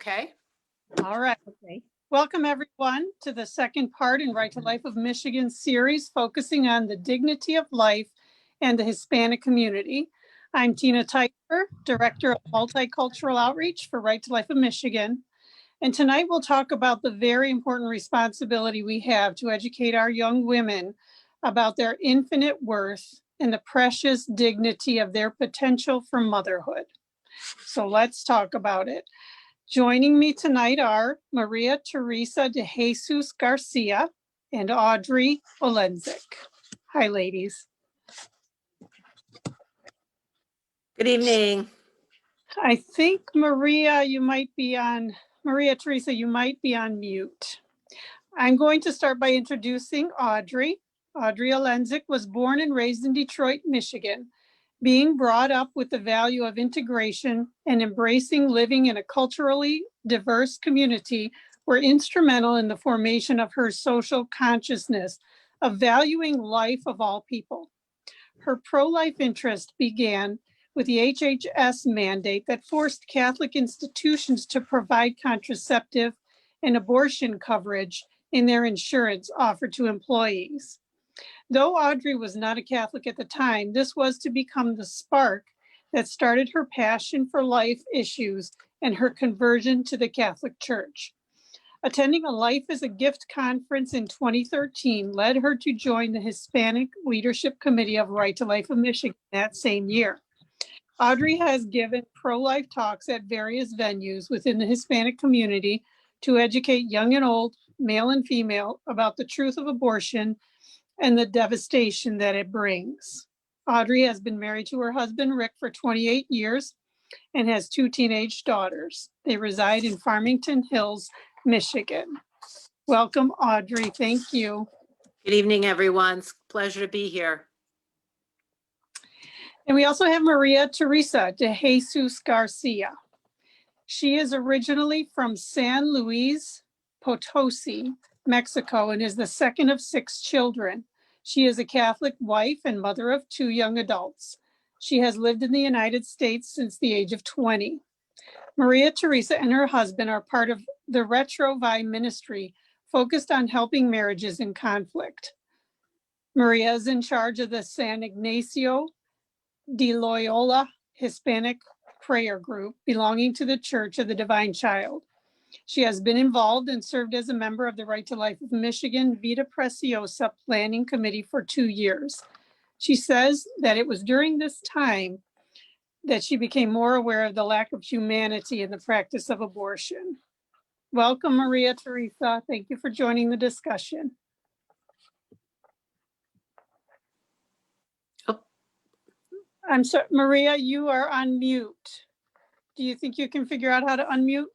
Okay. All right. Okay. Welcome everyone to the second part in Right to Life of Michigan series, focusing on the dignity of life and the Hispanic community. I'm Tina Teicher, Director of Multicultural Outreach for Right to Life of Michigan. And tonight we'll talk about the very important responsibility we have to educate our young women about their infinite worth and the precious dignity of their potential for motherhood. So let's talk about it. Joining me tonight are Maria Theresa de Jesus Garcia and Audrey Olenzik. Hi, ladies. Good evening. I think Maria Theresa, you might be on mute. I'm going to start by introducing Audrey. Audrey Olenzik was born and raised in Detroit, Michigan. Being brought up with the value of integration and embracing living in a culturally diverse community were instrumental in the formation of her social consciousness of valuing life of all people. Her pro-life interest began with the HHS mandate that forced Catholic institutions to provide contraceptive and abortion coverage in their insurance offered to employees. Though Audrey was not a Catholic at the time, this was to become the spark that started her passion for life issues and her conversion to the Catholic Church. Attending a Life as a Gift conference in 2013 led her to join the Hispanic Leadership Committee of Right to Life of Michigan that same year. Audrey has given pro-life talks at various venues within the Hispanic community to educate young and old, male and female, about the truth of abortion and the devastation that it brings. Audrey has been married to her husband, Rick, for 28 years and has 2 teenage daughters. They reside in Farmington Hills, Michigan. Welcome, Audrey. Thank you. Good evening, everyone. It's a pleasure to be here. And we also have Maria Theresa de Jesus Garcia. She is originally from San Luis Potosi, Mexico, and is the second of 6 children. She is a Catholic wife and mother of 2 young adults. She has lived in the United States since the age of 20. Maria Theresa and her husband are part of the Retrovi ministry, focused on helping marriages in conflict. Maria is in charge of the San Ignacio de Loyola Hispanic prayer group belonging to the Church of the Divine Child. She has been involved and served as a member of the Right to Life of Michigan Vida Preciosa Planning Committee for 2 years. She says that it was during this time that she became more aware of the lack of humanity in the practice of abortion. Welcome, Maria Theresa. Thank you for joining the discussion. Oh. I'm sorry, Maria, you are on mute. Do you think you can figure out how to unmute?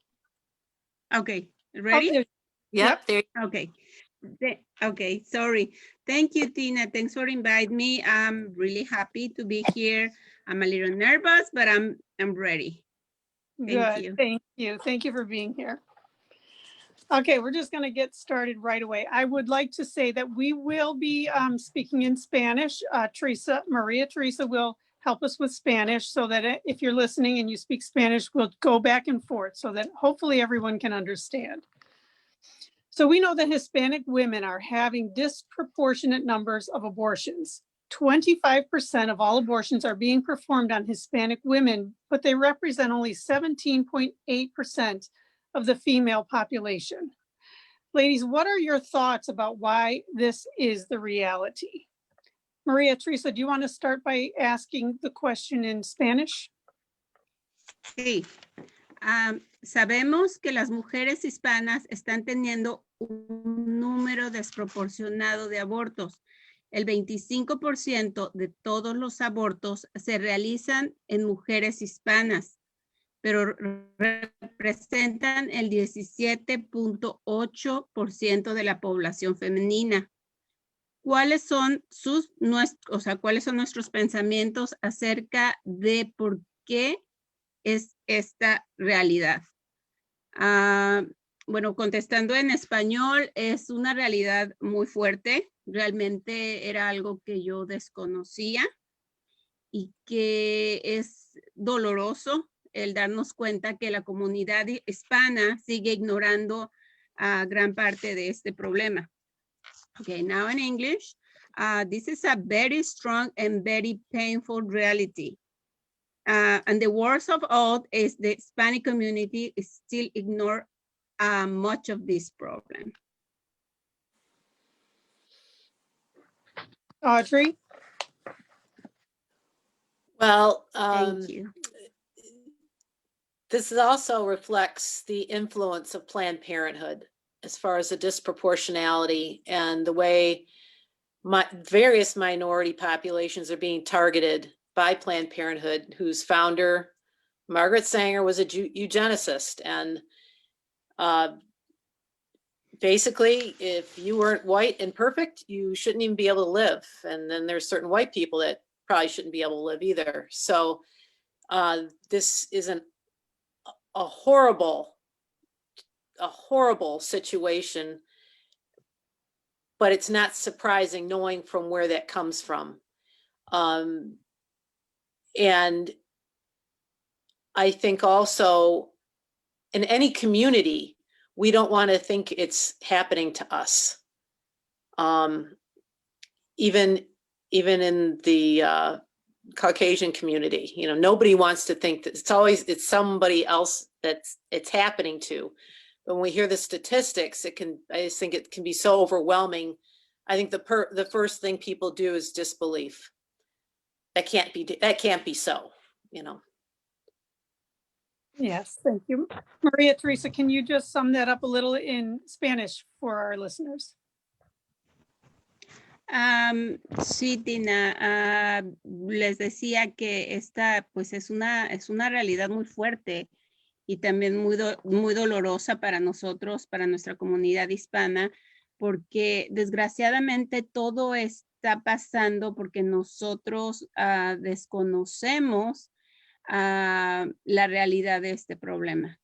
Okay, ready? Oh, Yep. There. Okay. Okay, sorry. Thank you, Tina. Thanks for inviting me. I'm really happy to be here. I'm a little nervous, but I'm ready. Thank you. Thank you. Thank you for being here. Okay, we're just going to get started right away. I would like to say that we will be speaking in Spanish. Maria Theresa will help us with Spanish, so that if you're listening and you speak Spanish, we'll go back and forth so that hopefully everyone can understand. So we know that Hispanic women are having disproportionate numbers of abortions. 25% of all abortions are being performed on Hispanic women, but they represent only 17.8% of the female population. Ladies, what are your thoughts about why this is the reality? Maria Theresa, do you want to start by asking the question in Spanish? Sí. Sabemos que las mujeres hispanas están teniendo un número desproporcionado de abortos. El 25% de todos los abortos se realizan en mujeres hispanas, pero representan el 17.8% de la población femenina. ¿Cuáles son nuestros pensamientos acerca de por qué es esta realidad? Bueno, contestando en español, es una realidad muy fuerte. Realmente era algo que yo desconocía y que es doloroso el darnos cuenta que la comunidad hispana sigue ignorando a gran parte de este problema. Okay, now in English, this is a very strong and very painful reality. And the worst of all is the Hispanic community still ignore much of this problem. Audrey? Well, Thank you. this also reflects the influence of Planned Parenthood as far as the disproportionality and the way various minority populations are being targeted by Planned Parenthood, whose founder, Margaret Sanger, was a eugenicist. And basically, if you weren't white and perfect, you shouldn't even be able to live. And then there's certain white people that probably shouldn't be able to live either. So this is a horrible situation, but it's not surprising knowing from where that comes from. And I think also in any community, we don't want to think it's happening to us. Even in the Caucasian community, you know, nobody wants to think that it's somebody else that's it's happening to. When we hear the statistics, I just think it can be so overwhelming. I think the first thing people do is disbelief. That can't be so, you know. Yes, thank you. Maria Theresa, can you just sum that up a little in Spanish for our listeners? Sí, Tina, les decía que esta pues es una realidad muy fuerte y también muy dolorosa para nosotros, para nuestra comunidad hispana, porque desgraciadamente todo está pasando porque nosotros desconocemos la realidad de este problema.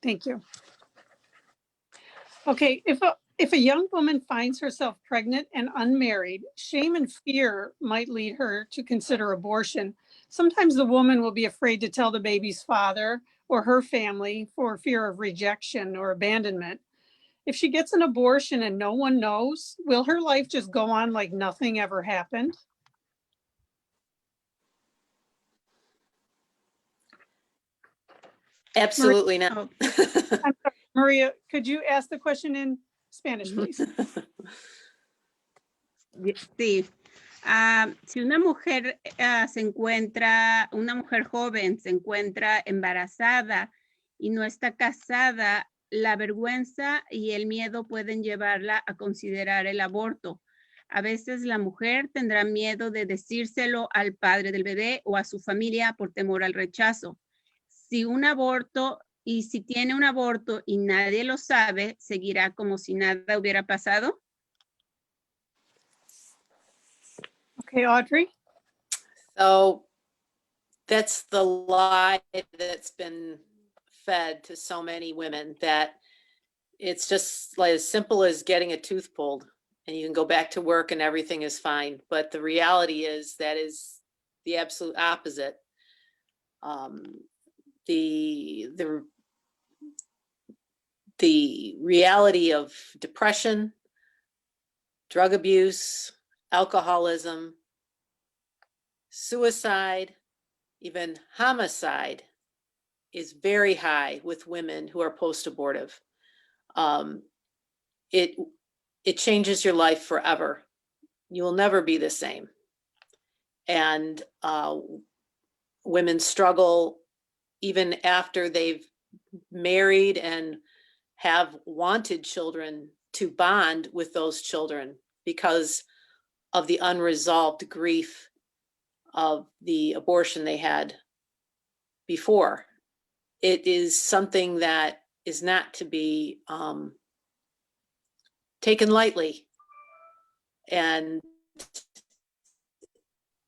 Thank you. Okay, if a young woman finds herself pregnant and unmarried, shame and fear might lead her to consider abortion. Sometimes the woman will be afraid to tell the baby's father or her family for fear of rejection or abandonment. If she gets an abortion and no one knows, will her life just go on like nothing ever happened? Absolutely not. I'm sorry, Maria, could you ask the question in Spanish, please? Sí. Si una mujer una mujer joven se encuentra embarazada y no está casada, la vergüenza y el miedo pueden llevarla a considerar el aborto. A veces la mujer tendrá miedo de decírselo al padre del bebé o a su familia por temor al rechazo. Si tiene un aborto y nadie lo sabe, ¿seguirá como si nada hubiera pasado? Okay, Audrey? So that's the lie that's been fed to so many women, that it's just like as simple as getting a tooth pulled and you can go back to work and everything is fine. But the reality is that is the absolute opposite. The reality of depression, drug abuse, alcoholism, suicide, even homicide is very high with women who are post-abortive. It changes your life forever. You will never be the same. And women struggle even after they've married and have wanted children to bond with those children because of the unresolved grief of the abortion they had before. It is something that is not to be taken lightly. And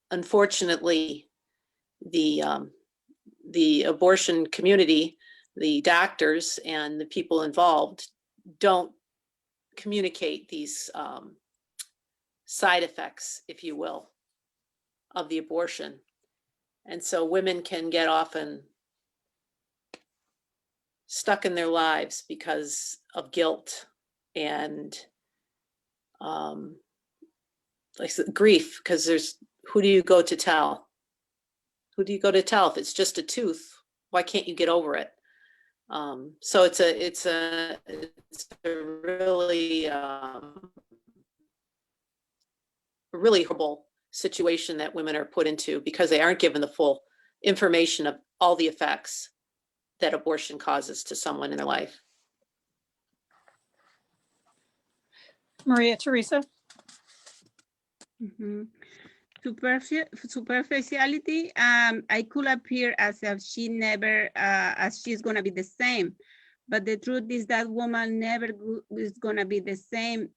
unfortunately, the abortion community, the doctors and the people involved don't communicate these side effects, if you will, of the abortion. And so women can get often stuck in their lives because of guilt and like grief, because who do you go to tell? Who do you go to tell if it's just a tooth? Why can't you get over it? So it's a really horrible situation that women are put into because they aren't given the full information of all the effects that abortion causes to someone in their life. Maria Theresa? Superficiality, I could appear as if she never, as she's gonna be the same. But the truth is that woman never is gonna be the same.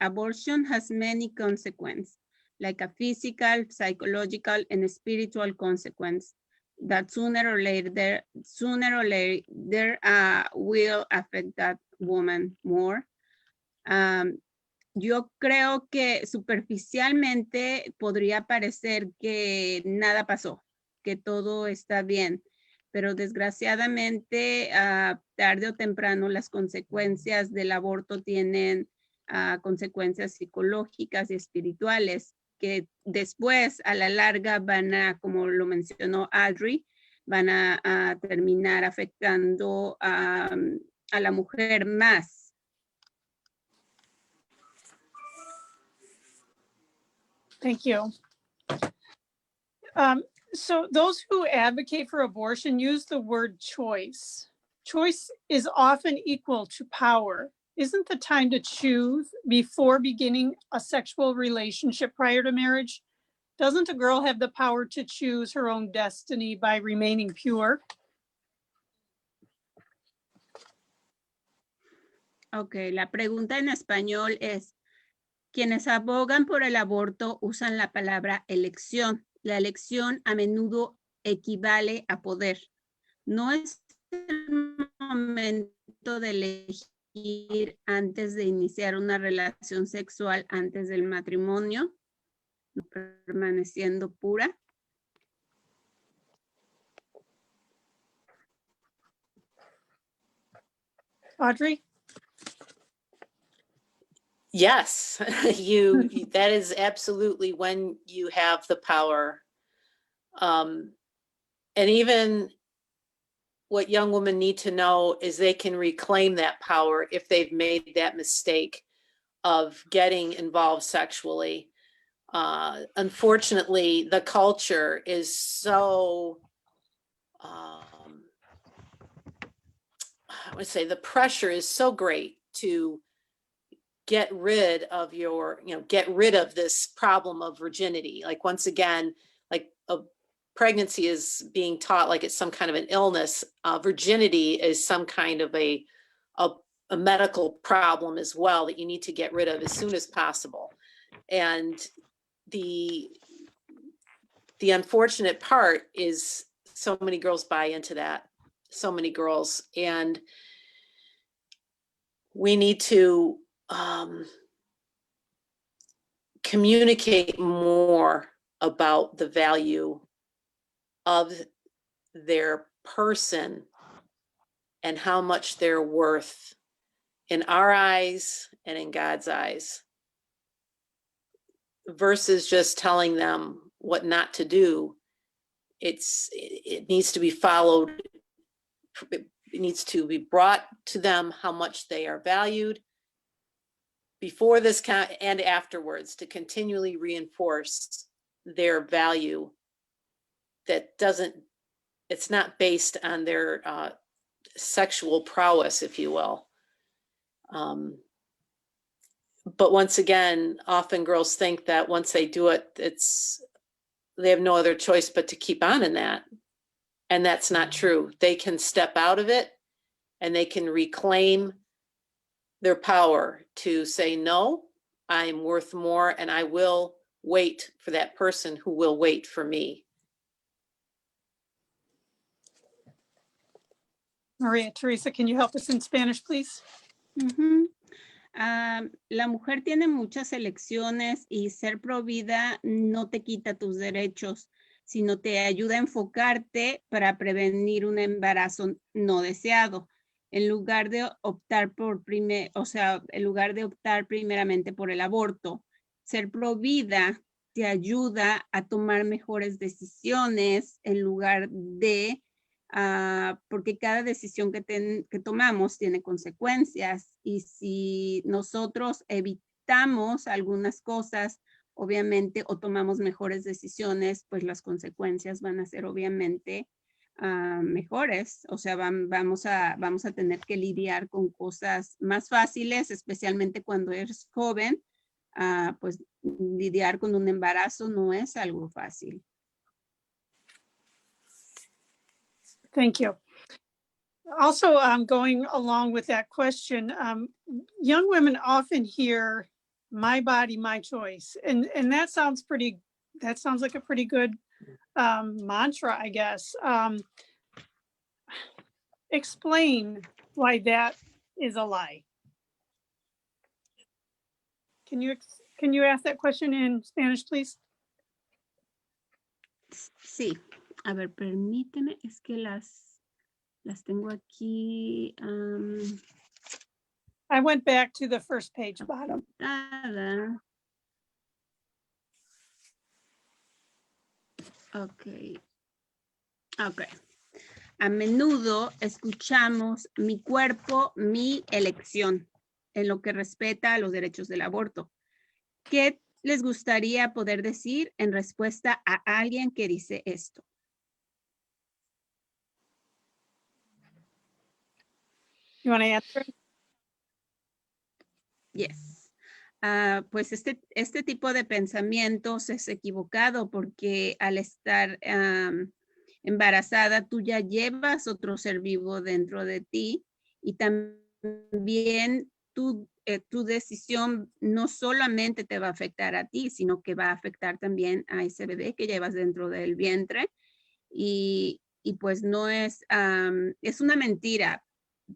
Abortion has many consequences, like a physical, psychological, and spiritual consequence that sooner or later will affect that woman more. Yo creo que superficialmente podría parecer que nada pasó, que todo está bien, pero desgraciadamente tarde o temprano las consecuencias del aborto tienen consecuencias psicológicas y espirituales que después a la larga van a, como lo mencionó Audrey, van a terminar afectando a la mujer más. Thank you. So those who advocate for abortion use the word choice. Choice is often equal to power. Isn't the time to choose before beginning a sexual relationship prior to marriage? Doesn't a girl have the power to choose her own destiny by remaining pure? Ok, la pregunta en español es, quienes abogan por el aborto usan la palabra elección. La elección a menudo equivale a poder. No es el momento de elegir antes de iniciar una relación sexual antes del matrimonio, permaneciendo pura. Audrey? Yes, that is absolutely when you have the power. And even what young women need to know is they can reclaim that power if they've made that mistake of getting involved sexually. Unfortunately, the culture is so, I would say the pressure is so great to get rid of this problem of virginity. Like, once again, like a pregnancy is being taught like it's some kind of an illness. Virginity is some kind of a medical problem as well that you need to get rid of as soon as possible. And the unfortunate part is so many girls buy into that, so many girls, and we need to communicate more about the value of their person and how much they're worth in our eyes and in God's eyes, versus just telling them what not to do. It needs to be followed. It needs to be brought to them how much they are valued before this and afterwards, to continually reinforce their value. It's not based on their sexual prowess, if you will. But once again, often girls think that once they do it, they have no other choice but to keep on in that. And that's not true. They can step out of it and they can reclaim their power to say, no, I'm worth more, and I will wait for that person who will wait for me. Maria Theresa, can you help us in Spanish, please? La mujer tiene muchas elecciones y ser provida no te quita tus derechos. sino te ayuda a enfocarte para prevenir un embarazo no deseado. En lugar de optar en lugar de optar primeramente por el aborto, ser pro vida te ayuda a tomar mejores decisiones en lugar de, porque cada decisión que tomamos tiene consecuencias, y si nosotros evitamos algunas cosas, obviamente, o tomamos mejores decisiones, pues las consecuencias van a ser obviamente mejores. O sea, vamos a tener que lidiar con cosas más fáciles, especialmente cuando eres joven. Pues lidiar con un embarazo no es algo fácil. Thank you. Also, going along with that question, young women often hear "my body, my choice," and that sounds like a pretty good mantra, I guess. Explain why that is a lie. Can you ask that question in Spanish, please? Sí. A ver, permíteme, es que las tengo aquí. I went back to the first page, bottom. Ok. A menudo escuchamos mi cuerpo, mi elección, en lo que respecta a los derechos del aborto. ¿Qué les gustaría poder decir en respuesta a alguien que dice esto? You want to answer? Yes. Pues este tipo de pensamientos es equivocado, porque al estar embarazada, tú ya llevas otro ser vivo dentro de ti, y también tu decisión no solamente te va a afectar a ti, sino que va a afectar también a ese bebé que llevas dentro del vientre. Y pues no es una mentira.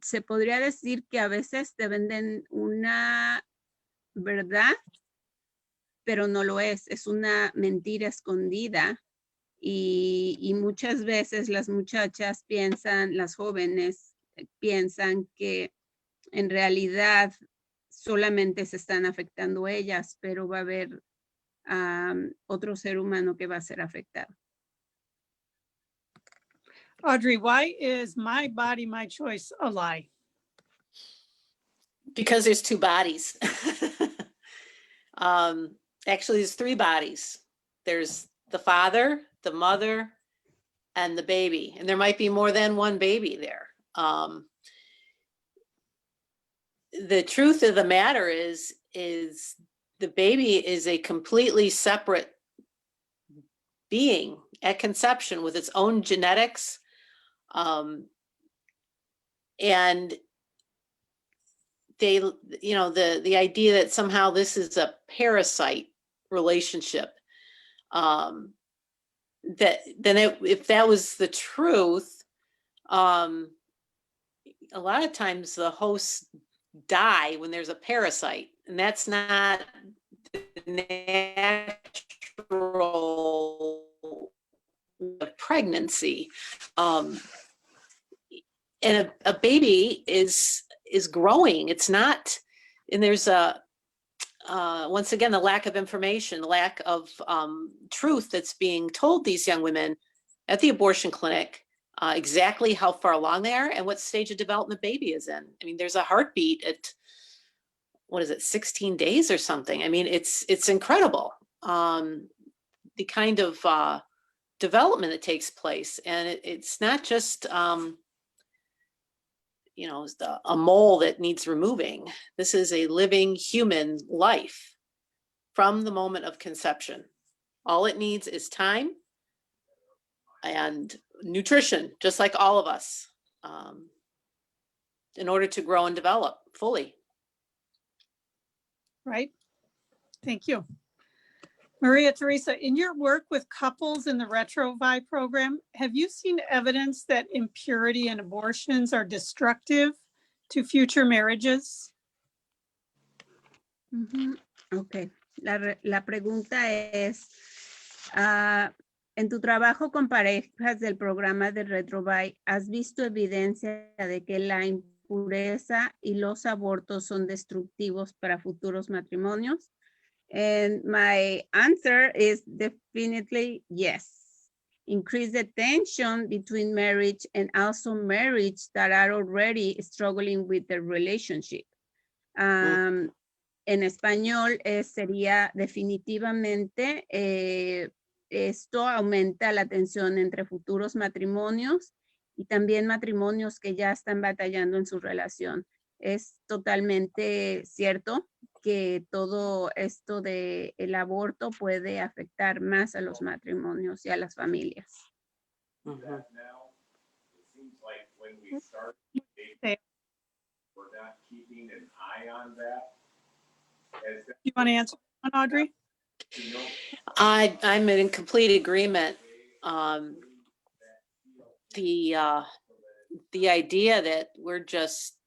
Se podría decir que a veces te venden una verdad, pero no lo es una mentira escondida. Y muchas veces las muchachas las jóvenes piensan que en realidad solamente se están afectando ellas, pero va a haber otro ser humano que va a ser afectado. Audrey, why is "my body, my choice" a lie? Because there's two bodies. Actually, there's three bodies. There's the father, the mother, and the baby. And there might be more than one baby there. The truth of the matter is the baby is a completely separate being at conception with its own genetics. And the idea that somehow this is a parasite relationship, if that was the truth, a lot of times the hosts die when there's a parasite, and that's not the natural pregnancy. And a baby is growing. It's not, and there's once again, the lack of information, the lack of truth that's being told these young women at the abortion clinic, exactly how far along they are and what stage of development the baby is in. I mean, there's a heartbeat at, 16 days or something. I mean, it's incredible, the kind of development that takes place. And it's not just, a mole that needs removing. This is a living human life from the moment of conception. All it needs is time and nutrition, just like all of us, in order to grow and develop fully. Right. Thank you. Maria Theresa, in your work with couples in the RetroVi program, have you seen evidence that impurity and abortions are destructive to future marriages? Ok, la pregunta es, En tu trabajo con parejas del programa de Retrobay, ¿has visto evidencia de que la impureza y los abortos son destructivos para futuros matrimonios? And my answer is definitely yes. Increase the tension between marriage and also marriage that are already struggling with the relationship. En español sería definitivamente esto aumenta la tensión entre futuros matrimonios y también matrimonios que ya están batallando en su relación. Es totalmente cierto que todo esto de el aborto puede afectar más a los matrimonios y a las familias. Mhm. Okay. You want to answer one, Audrey? I'm in complete agreement. The idea that we're just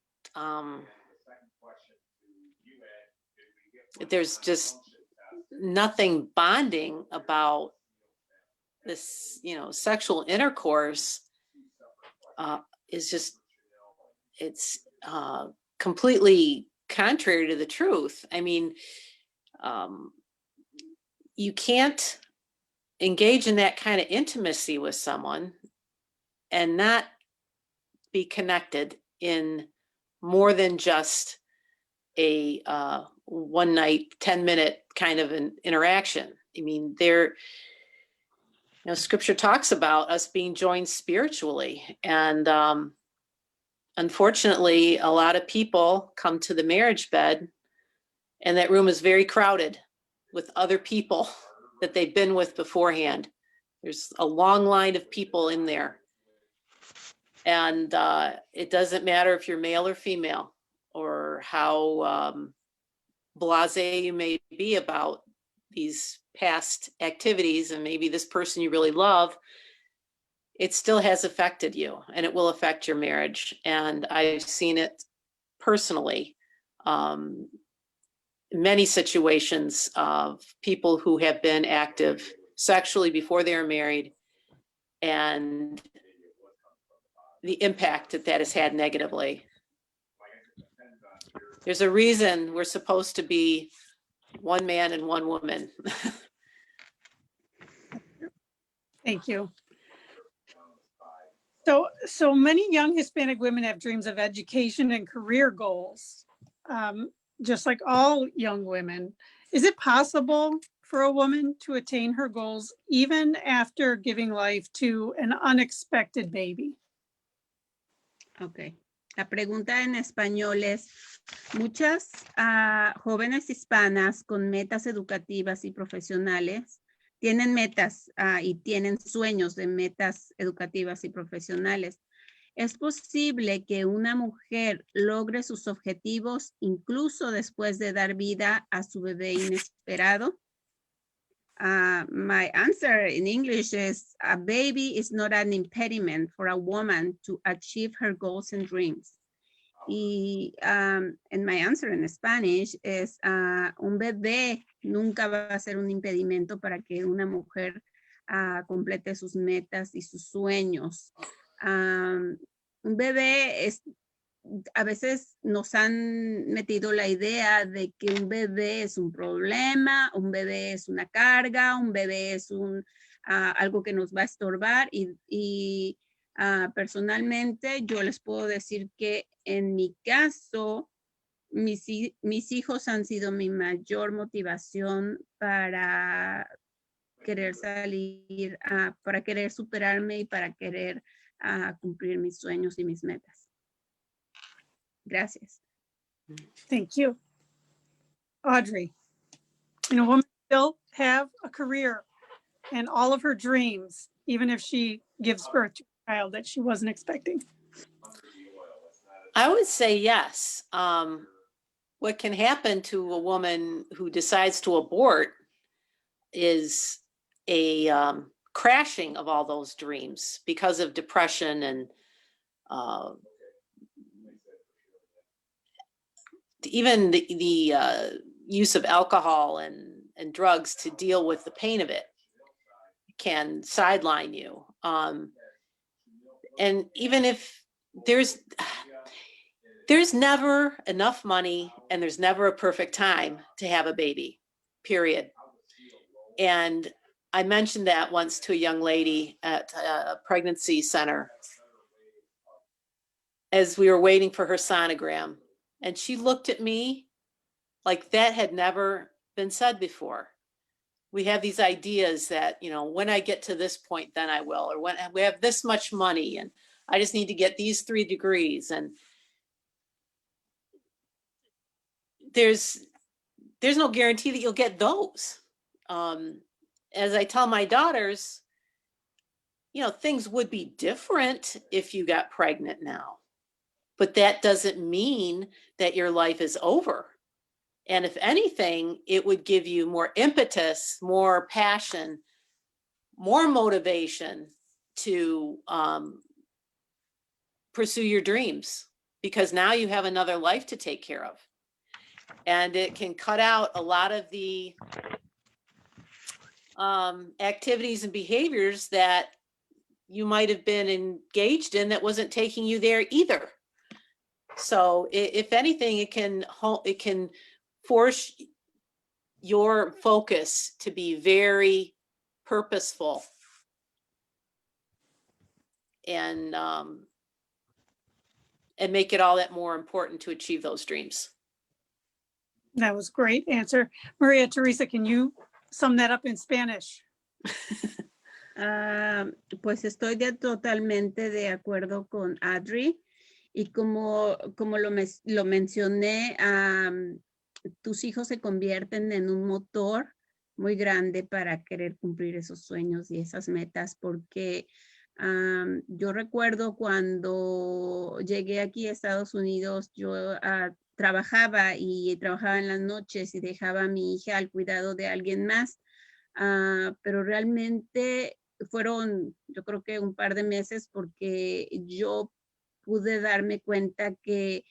there's just nothing bonding about this, sexual intercourse is just, it's completely contrary to the truth. I mean, you can't engage in that kind of intimacy with someone and not be connected in more than just a 1 night, 10-minute kind of an interaction. I mean, scripture talks about us being joined spiritually. And unfortunately, a lot of people come to the marriage bed and that room is very crowded with other people that they've been with beforehand. There's a long line of people in there. And it doesn't matter if you're male or female or how blasé you may be about these past activities and maybe this person you really love, it still has affected you and it will affect your marriage. And I've seen it personally. Many situations of people who have been active sexually before they were married and the impact that has had negatively. There's a reason we're supposed to be one man and one woman. Thank you. So many young Hispanic women have dreams of education and career goals, just like all young women. Is it possible for a woman to attain her goals even after giving life to an unexpected baby? Ok. La pregunta en español es, muchas jóvenes hispanas con metas educativas y profesionales tienen metas y tienen sueños de metas educativas y profesionales. ¿Es posible que una mujer logre sus objetivos incluso después de dar vida a su bebé inesperado? My answer in English is a baby is not an impediment for a woman to achieve her goals and dreams. Y and my answer in Spanish is un bebé nunca va a ser un impedimento para que una mujer complete sus metas y sus sueños. Un bebé es, a veces nos han metido la idea de que un bebé es un problema, un bebé es una carga, un bebé es algo que nos va a estorbar y personalmente yo les puedo decir que en mi caso mis hijos han sido mi mayor motivación para querer salir, para querer superarme y para querer cumplir mis sueños y mis metas. Gracias. Thank you. Audrey, can a woman still have a career and all of her dreams, even if she gives birth to a child that she wasn't expecting? I would say yes. What can happen to a woman who decides to abort is a crashing of all those dreams because of depression and even the use of alcohol and drugs to deal with the pain of it. can sideline you. And even if there's never enough money and there's never a perfect time to have a baby, period. And I mentioned that once to a young lady at a pregnancy center as we were waiting for her sonogram. And she looked at me like that had never been said before. We have these ideas that, you know, when I get to this point, then I will, or when we have this much money and I just need to get these 3 degrees. And there's no guarantee that you'll get those. As I tell my daughters, you know, things would be different if you got pregnant now, but that doesn't mean that your life is over. And if anything, it would give you more impetus, more passion, more motivation to pursue your dreams, because now you have another life to take care of. And it can cut out a lot of the activities and behaviors that you might have been engaged in that wasn't taking you there either. So if anything, it can force your focus to be very purposeful and make it all that more important to achieve those dreams. That was a great answer. Maria Teresa, can you sum that up in Spanish? Pues estoy totalmente de acuerdo con Audrey, y como lo mencioné, tus hijos se convierten en un motor muy grande para querer cumplir esos sueños y esas metas, porque yo recuerdo cuando llegué aquí a Estados Unidos, yo trabajaba en las noches y dejaba a mi hija al cuidado de alguien más, pero realmente fueron, yo creo que un par de meses, porque yo pude darme cuenta que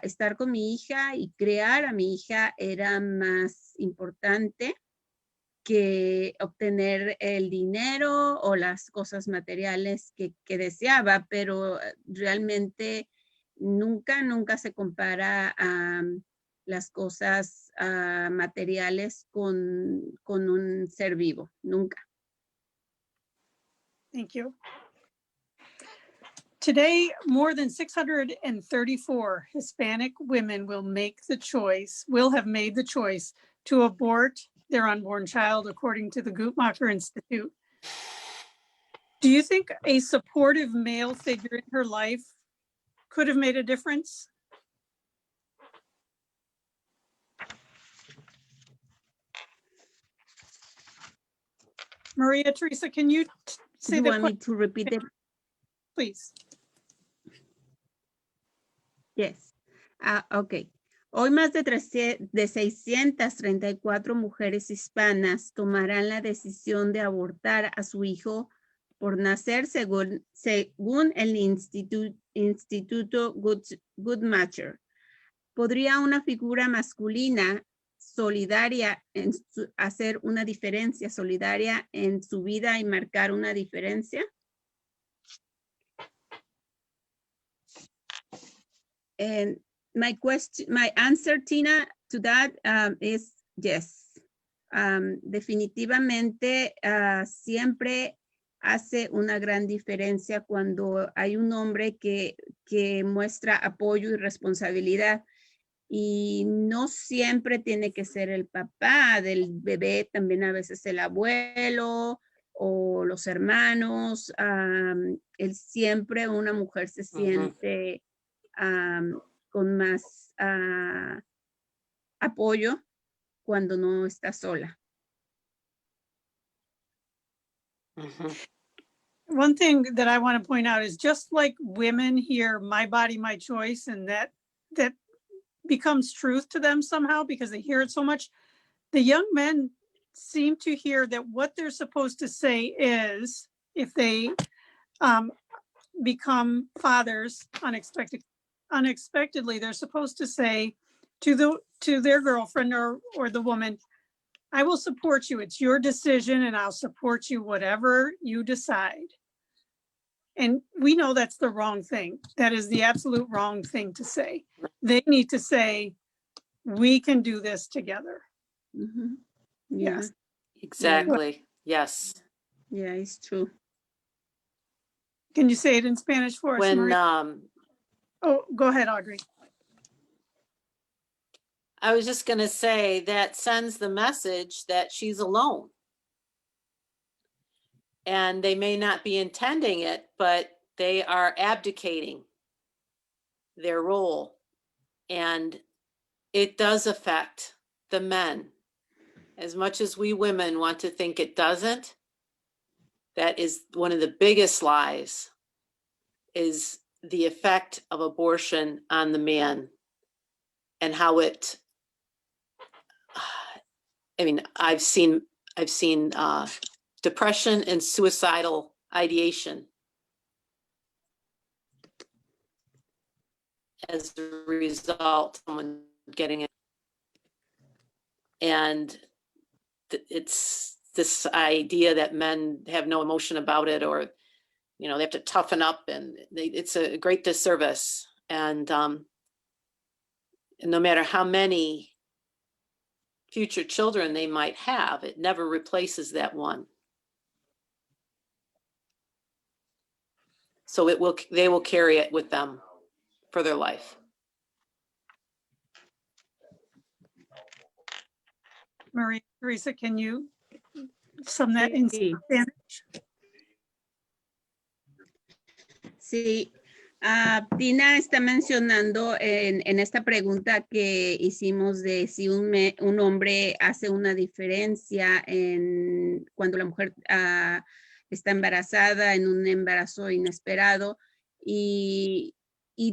estar con mi hija y crear a mi hija era más importante que obtener el dinero o las cosas materiales que deseaba, pero realmente nunca se compara a las cosas materiales con un ser vivo, nunca. Thank you. Today, more than 634 Hispanic women will have made the choice to abort their unborn child, according to the Guttmacher Institute. Do you think a supportive male figure in her life could have made a difference? Maria Teresa, can you say You the want me question, to repeat it? please? Yes. Ok. Hoy más de 634 mujeres hispanas tomarán la decisión de abortar a su hijo por nacer, según el Instituto Guttmacher. ¿Podría una figura masculina solidaria hacer una diferencia, solidaria en su vida y marcar una diferencia? And my answer, Tina, to that is yes. Definitivamente siempre hace una gran diferencia cuando hay un hombre que muestra apoyo y responsabilidad. Y no siempre tiene que ser el papá del bebé, también a veces el abuelo o los hermanos. Siempre una mujer se siente con más apoyo cuando no está sola. One thing that I want to point out is, just like women hear "my body, my choice," and that becomes truth to them somehow because they hear it so much, the young men seem to hear that what they're supposed to say is, if they become fathers unexpectedly, they're supposed to say to their girlfriend or the woman, I will support you. It's your decision and I'll support you whatever you decide. And we know that's the wrong thing. That is the absolute wrong thing to say. They need to say, we can do this together. Mhm. Yeah, Yes. Exactly. Yes. yeah, it's true. Can you say it in Spanish for us, When, Maria? Oh, go ahead, Audrey. I was just gonna say that sends the message that she's alone. And they may not be intending it, but they are abdicating their role. And it does affect the men. As much as we women want to think it doesn't, that is one of the biggest lies, is the effect of abortion on the man and how it, I mean, I've seen depression and suicidal ideation as a result of someone getting it. And it's this idea that men have no emotion about it, or, you know, they have to toughen up, and it's a great disservice. And no matter how many future children they might have, it never replaces that one. So they will carry it with them for their life. Maria Theresa, can you sum that in Sí. Spanish? Sí, Tina está mencionando en esta pregunta que hicimos de si un hombre hace una diferencia cuando la mujer está embarazada, en un embarazo inesperado, y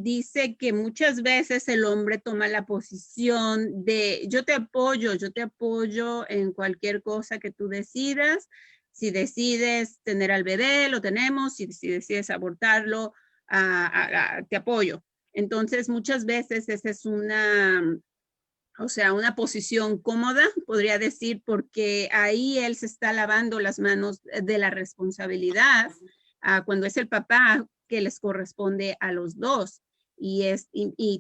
dice que muchas veces el hombre toma la posición de yo te apoyo en cualquier cosa que tú decidas. Si decides tener al bebé, lo tenemos. Si decides abortarlo, te apoyo. Entonces, muchas veces esa es una posición cómoda, podría decir, porque ahí él se está lavando las manos de la responsabilidad cuando es el papá que les corresponde a los dos. Y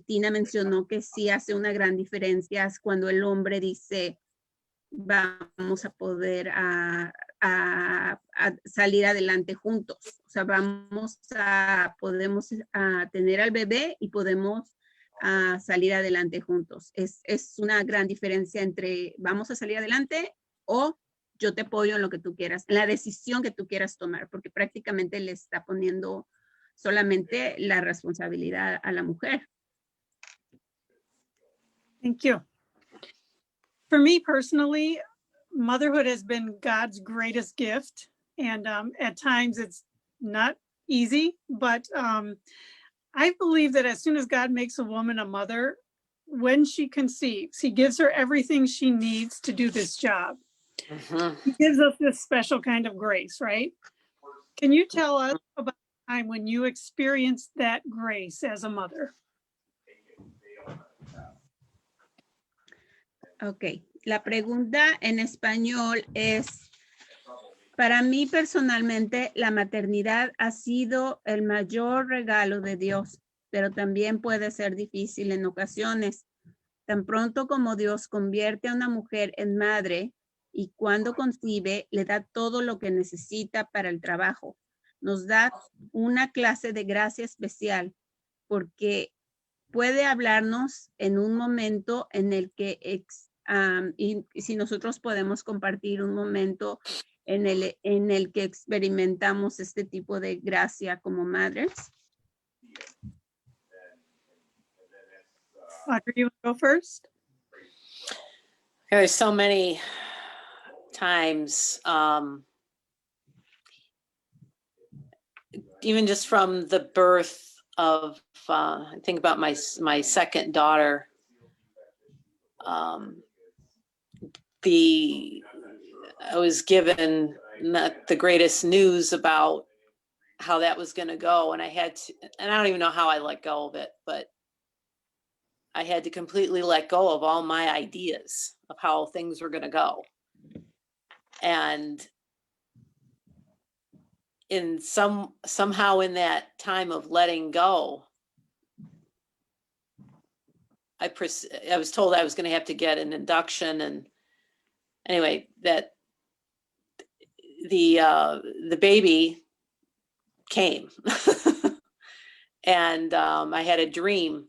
Tina mencionó que sí hace una gran diferencia cuando el hombre dice, vamos a poder a salir adelante juntos. O sea, podemos tener al bebé y podemos salir adelante juntos. Es una gran diferencia entre vamos a salir adelante o yo te apoyo en lo que tú quieras, en la decisión que tú quieras tomar, porque prácticamente le está poniendo solamente la responsabilidad a la mujer. Thank you. For me personally, motherhood has been God's greatest gift. And at times it's not easy, but I believe that as soon as God makes a woman a mother, when she conceives, he gives her everything she needs to do this job. Mhm. He gives us this special kind of grace, right? Can you tell us about the time when you experienced that grace as a mother? Ok, la pregunta en español es, para mí personalmente la maternidad ha sido el mayor regalo de Dios, pero también puede ser difícil en ocasiones. Tan pronto como Dios convierte a una mujer en madre y cuando concibe le da todo lo que necesita para el trabajo. Nos da una clase de gracia especial porque puede hablarnos en un momento en el que, y si nosotros podemos compartir un momento en el que experimentamos este tipo de gracia como madres. Audrey, you want to go first? There's so many times, even just from the birth of, I think about my second daughter, I was given not the greatest news about how that was going to go, and I don't even know how I let go of it, but I had to completely let go of all my ideas of how things were going to go. And somehow in that time of letting go, I was told I was going to have to get an induction, and anyway, that the baby came. And I had a dream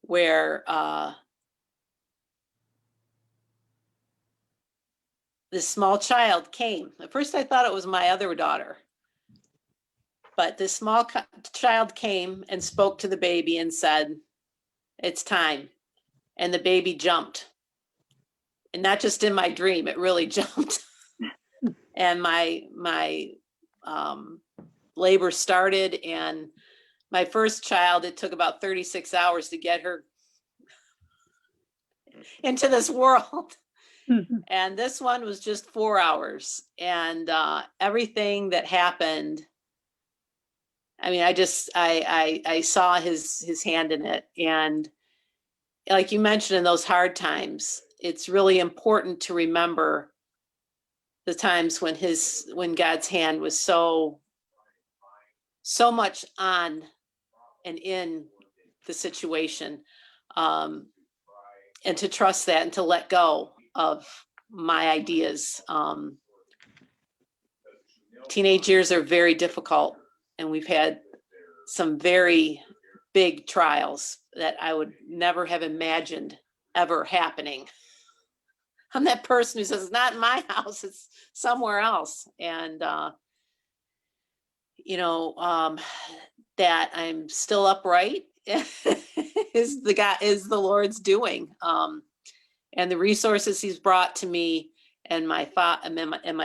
where this small child came. At first I thought it was my other daughter, but this small child came and spoke to the baby and said, "It's time." And the baby jumped. And not just in my dream, it really jumped. And my labor started, and my first child, it took about 36 hours to get her into this world. And this one was just 4 hours. And everything that happened, I mean, I saw his hand in it. And like you mentioned, in those hard times, it's really important to remember the times when God's hand was so much on and in the situation, and to trust that and to let go of my ideas. Teenage years are very difficult, and we've had some very big trials that I would never have imagined ever happening. I'm that person who says, it's not in my house, it's somewhere else. And, that I'm still upright is the Lord's doing. And the resources he's brought to me and my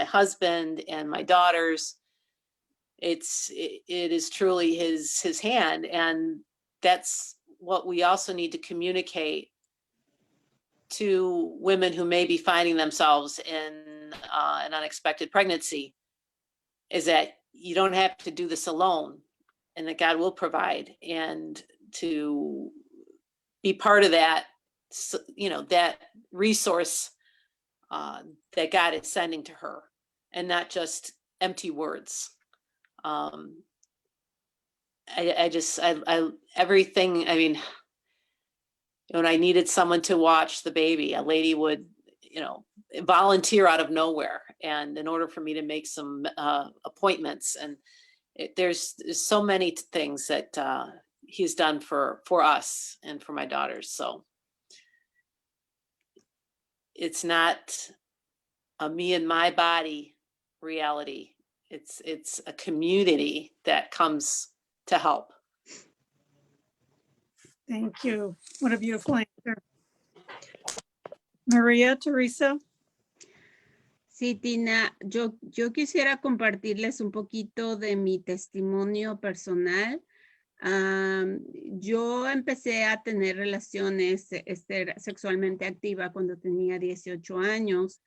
husband and my daughters, it is truly his hand. And that's what we also need to communicate to women who may be finding themselves in an unexpected pregnancy, is that you don't have to do this alone, and that God will provide, and to be part of that, that resource that God is sending to her, and not just empty words. Everything, I mean, when I needed someone to watch the baby, a lady would, volunteer out of nowhere. And in order for me to make some appointments, and there's so many things that he's done for us and for my daughters. So it's not a me and my body reality. It's a community that comes to help. Thank you. What a beautiful answer. Maria, Theresa. Sí, Tina, yo quisiera compartirles un poquito de mi testimonio personal. Yo empecé a tener relaciones sexualmente activa cuando tenía 18 años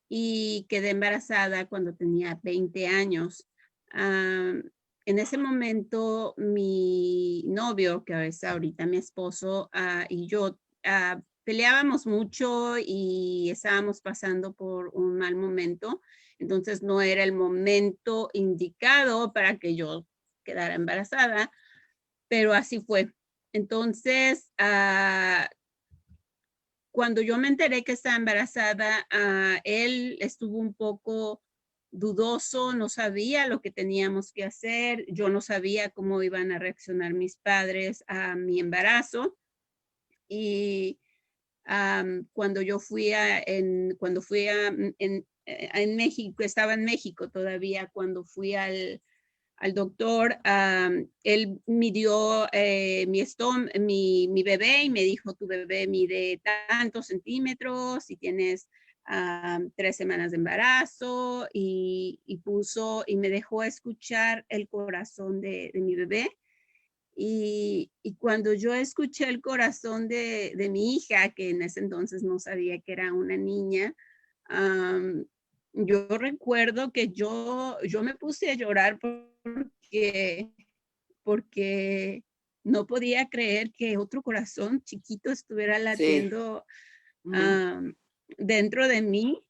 y quedé embarazada cuando tenía 20 años. En ese momento, mi novio, que es ahorita mi esposo, y yo peleábamos mucho y estábamos pasando por un mal momento. Entonces no era el momento indicado para que yo quedara embarazada, pero así fue. Entonces, cuando yo me enteré que estaba embarazada, él estuvo un poco dudoso, no sabía lo que teníamos que hacer. Yo no sabía cómo iban a reaccionar mis padres a mi embarazo. Y cuando yo fui en México, estaba en México todavía, cuando fui al doctor, él midió mi bebé y me dijo, tu bebé mide tantos centímetros y tienes 3 semanas de embarazo, y me dejó escuchar el corazón de mi bebé. Y cuando yo escuché el corazón de mi hija, que en ese entonces no sabía que era una niña, yo recuerdo que yo me puse a llorar porque no podía creer que otro corazón chiquito estuviera latiendo dentro de mí.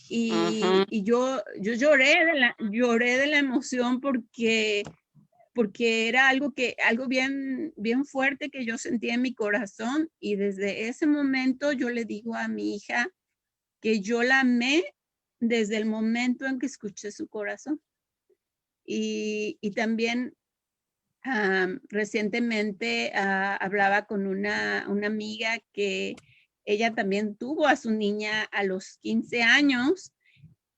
Y yo lloré de la emoción porque era algo bien fuerte que yo sentía en mi corazón, y desde ese momento yo le digo a mi hija que yo la amé desde el momento en que escuché su corazón. Y también recientemente hablaba con una amiga que ella también tuvo a su niña a los 15 años,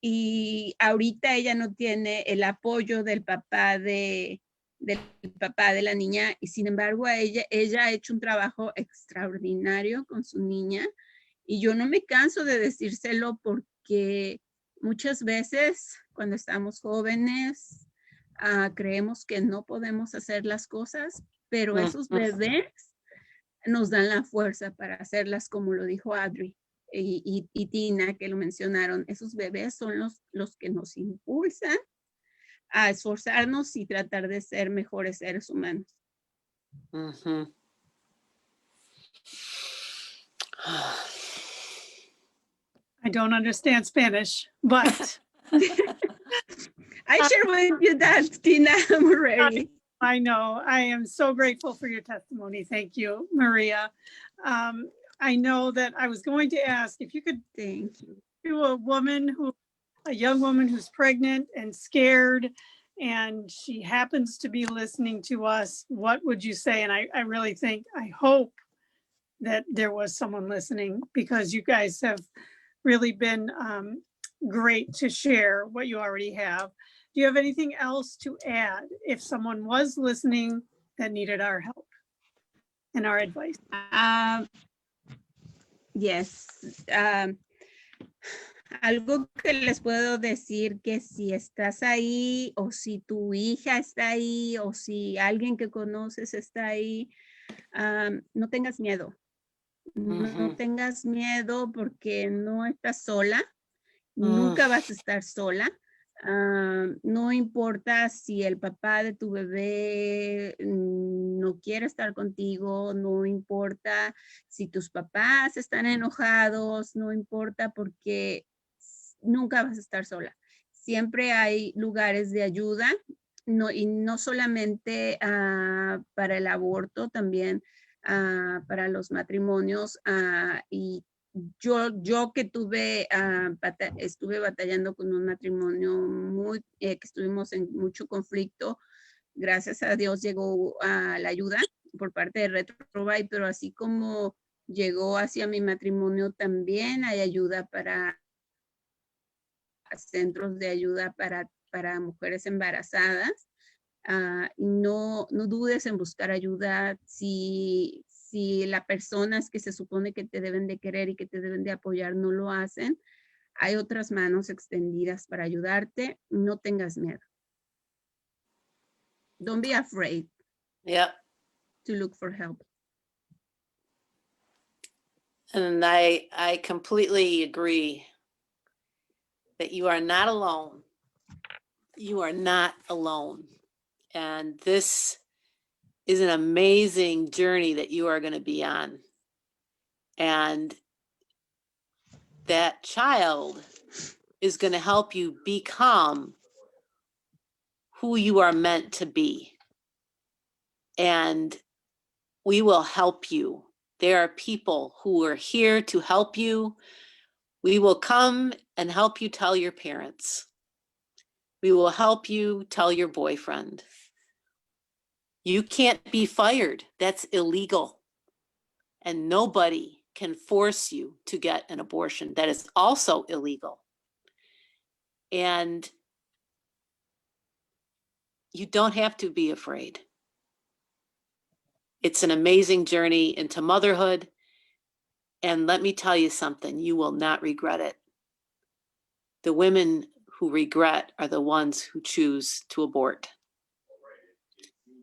y ahorita ella no tiene el apoyo del papá de la niña, y sin embargo ella ha hecho un trabajo extraordinario con su niña, y yo no me canso de decírselo porque muchas veces cuando estamos jóvenes creemos que no podemos hacer las cosas, pero esos bebés nos dan la fuerza para hacerlas, como lo dijo Audrey y Tina, que lo mencionaron. Esos bebés son los que nos impulsan a esforzarnos y tratar de ser mejores seres humanos. I don't understand Spanish, but I share with you that, Tina. I'm ready. I know. I am so grateful for your testimony. Thank you, Maria. I know that I was going to ask if you could Thank you. to a young woman who's pregnant and scared, and she happens to be listening to us, what would you say? And I really think, I hope that there was someone listening, because you guys have really been great to share what you already have. Do you have anything else to add if someone was listening that needed our help and our advice? Yes. Algo que les puedo decir, que si estás ahí, o si tu hija está ahí, o si alguien que conoces está ahí, no tengas miedo. No tengas miedo, porque no estás sola. Nunca vas a estar sola. No importa si el papá de tu bebé no quiere estar contigo, no importa si tus papás están enojados, no importa, porque nunca vas a estar sola. Siempre hay lugares de ayuda, y no solamente para el aborto, también para los matrimonios, y yo que estuve batallando con un matrimonio que estuvimos en mucho conflicto, gracias a Dios llegó a la ayuda por parte de Retrobite, pero así como llegó hacia mi matrimonio, también hay ayuda para centros de ayuda para mujeres embarazadas. No dudes en buscar ayuda. Si las personas que se supone que te deben de querer y que te deben de apoyar no lo hacen, hay otras manos extendidas para ayudarte. No tengas miedo. Don't be afraid. Yep. To look for help. And I completely agree that you are not alone. You are not alone. And this is an amazing journey that you are going to be on. And that child is going to help you become who you are meant to be. And we will help you. There are people who are here to help you. We will come and help you tell your parents. We will help you tell your boyfriend. You can't be fired. That's illegal. And nobody can force you to get an abortion. That is also illegal. And you don't have to be afraid. It's an amazing journey into motherhood. And let me tell you something, you will not regret it. The women who regret are the ones who choose to abort.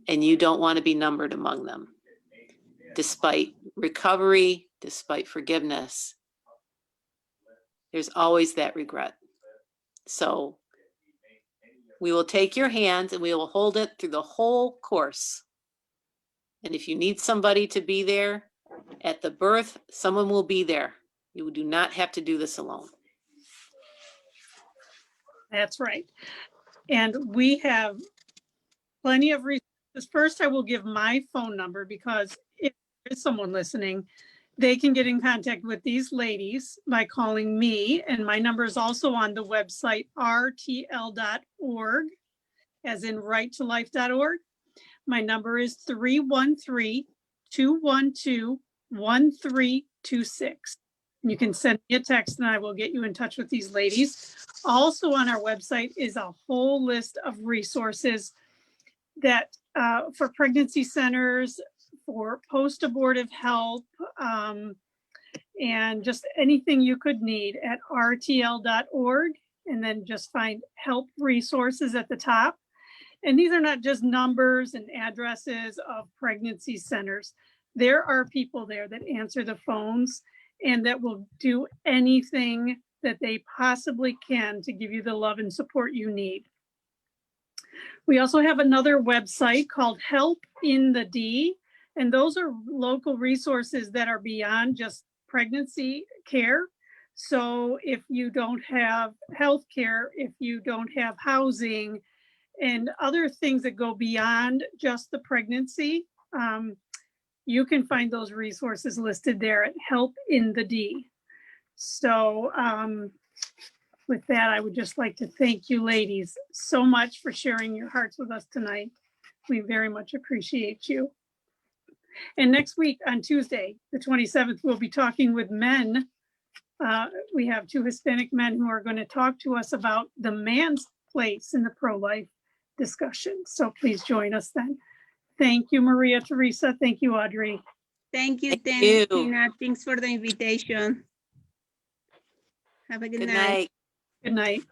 And you don't want to be numbered among them. Despite recovery, despite forgiveness, there's always that regret. So we will take your hand and we will hold it through the whole course. And if you need somebody to be there at the birth, someone will be there. You do not have to do this alone. That's right. And we have plenty of resources. First, I will give my phone number because if there is someone listening, they can get in contact with these ladies by calling me. And my number is also on the website rtl.org, as in righttolife.org. My number is 313-212-1326. You can send me a text and I will get you in touch with these ladies. Also on our website is a whole list of resources that for pregnancy centers, for post-abortive help, and just anything you could need at rtl.org, and then just find help resources at the top. And these are not just numbers and addresses of pregnancy centers. There are people there that answer the phones and that will do anything that they possibly can to give you the love and support you need. We also have another website called Help in the D, and those are local resources that are beyond just pregnancy care. So if you don't have health care, if you don't have housing, and other things that go beyond just the pregnancy, you can find those resources listed there at Help in the D. So with that, I would just like to thank you ladies so much for sharing your hearts with us tonight. We very much appreciate you. And next week on Tuesday, the 27th, we'll be talking with men. We have 2 Hispanic men who are going to talk to us about the man's place in the pro-life discussion. So please join us then. Thank you, Maria Theresa. Thank you, Audrey. Thank you, Thank you. Tina. Thanks for the invitation. Have a good Good night. night. Good night.